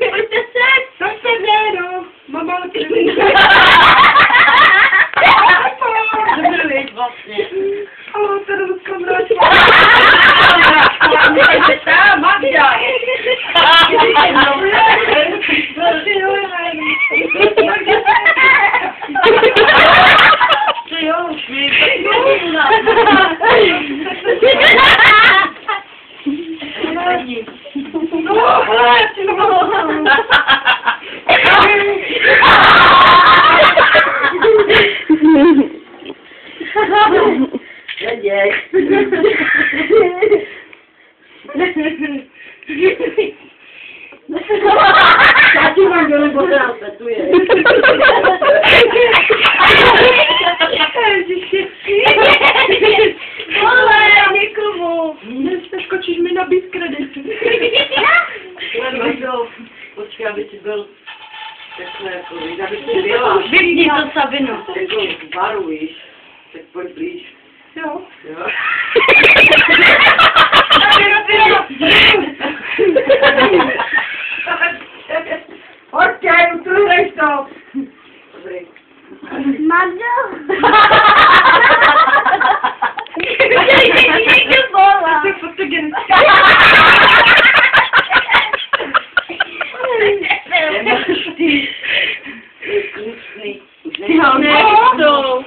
Pojďte sem! Pojďte ne, no. Mama, Dobře, víš, vlastně. ale teda Lucka mráčka. Magda! Co jo, já ti mám dole bodrát, tu je. Vole, někomu. Neskočíš mi na být kredit. Počkej, aby ti byl takhle jako, aby ti byla. Vypni to, Sabino. Jako varujíš, tak pojď blíž. Jo. Jo. Pojďte, utrudej to. Dobrý. Magdo? Ty fotogen. Kusný. No, Nechcou.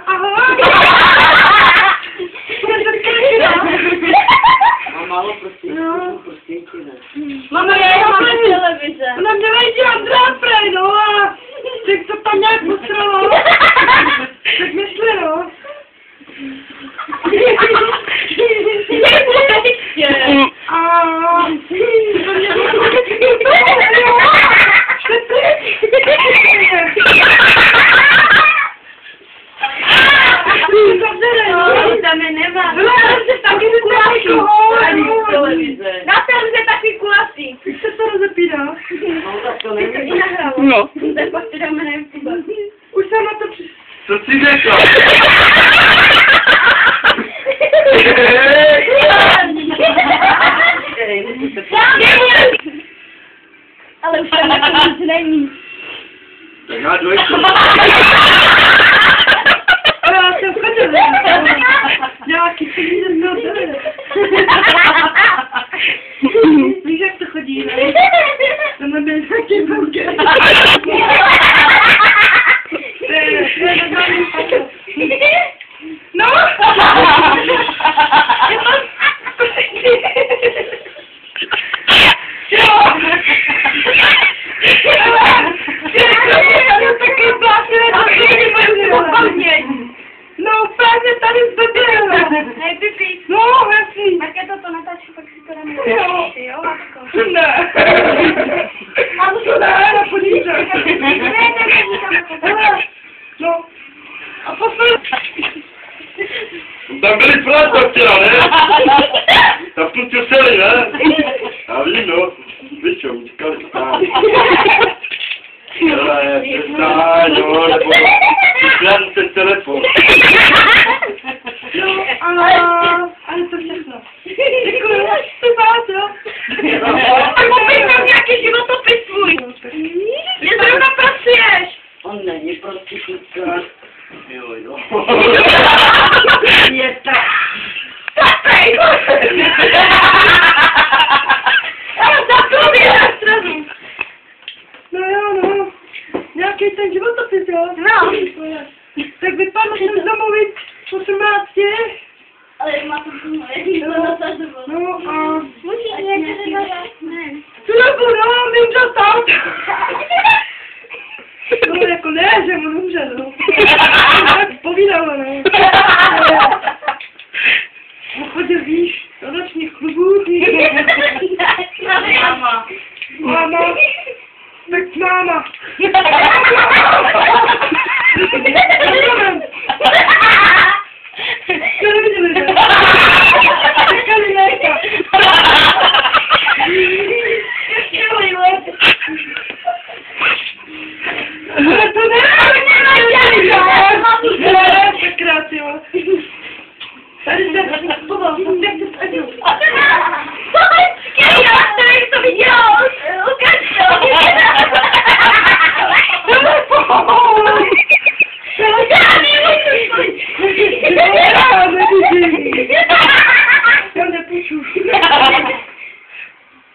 Ahoj. Mám málo prostě Mama, já mám televize. Ona mě vejde Andrea prej, no a tak to tam nějak posralo. Tak myslí, no. A to mě Tam je nemá. taky Na televize taky kulatý. jak se to rozepíná? No tak to není. I nahrává. No. Tak pak to dáme na YouTube. Už jsem na to přišla. Co jsi řekla? Ale už tam taky nic není. Tak já dojdu. Ale já jsem chodila. Nějaký peníze měl tady. Víš, jak to chodí, ne? Tam byl nějaký burger. No! No, právě tady zbydlela. Hej, Pipi. No, jasný. Tak je to natáčí, pak si to dáme. Jo. Jo, Matko. Ne. A to ne, na podívce. No. A poslední. Tam byli práce včera, ne? Tam tu těseli, ne? Já vím, no. Víš čo, říkali stáň. Ale stáň, no, nebo vyšlám ten telefon. No, ale to všechno. Děkuju, to vás, jo. A popij nám nějaký životopis svůj. Mě zrovna pracuješ. On není prostitutka. Jo. Je tak. Zapej! Zapomínáš. No jo, no. Nějaký ten životopis, jo. No. Tak vypadlo jsem zamluvit 18. Ale má to nasazoval. No a... Můžeš někde zadat? Ne. Tu dobu, no, mi umřel tam. No, jako ne, že on umřel, no. Tak povídala, no. Chodil, víš, do nočních klubů. Mama. Máma. Tak máma. To neviděli, ne? Čekali léka. Ale to ne! Sakrát, jo. Tady se, jak se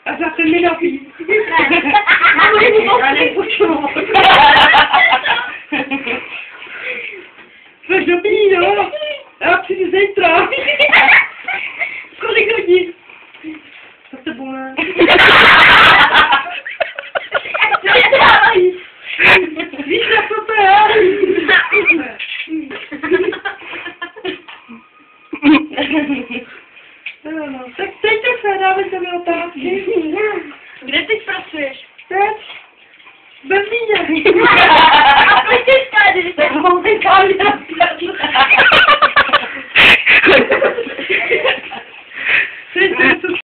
A za ten mi napít. Já nepůjdu. Což dobrý, no. Já přijdu zítra. Kolik hodin? Co s tebou, ne? Víš, jak to je? No, tak teď se dáme se mi otázky. Kde teď pracuješ? Teď? Ve Víně.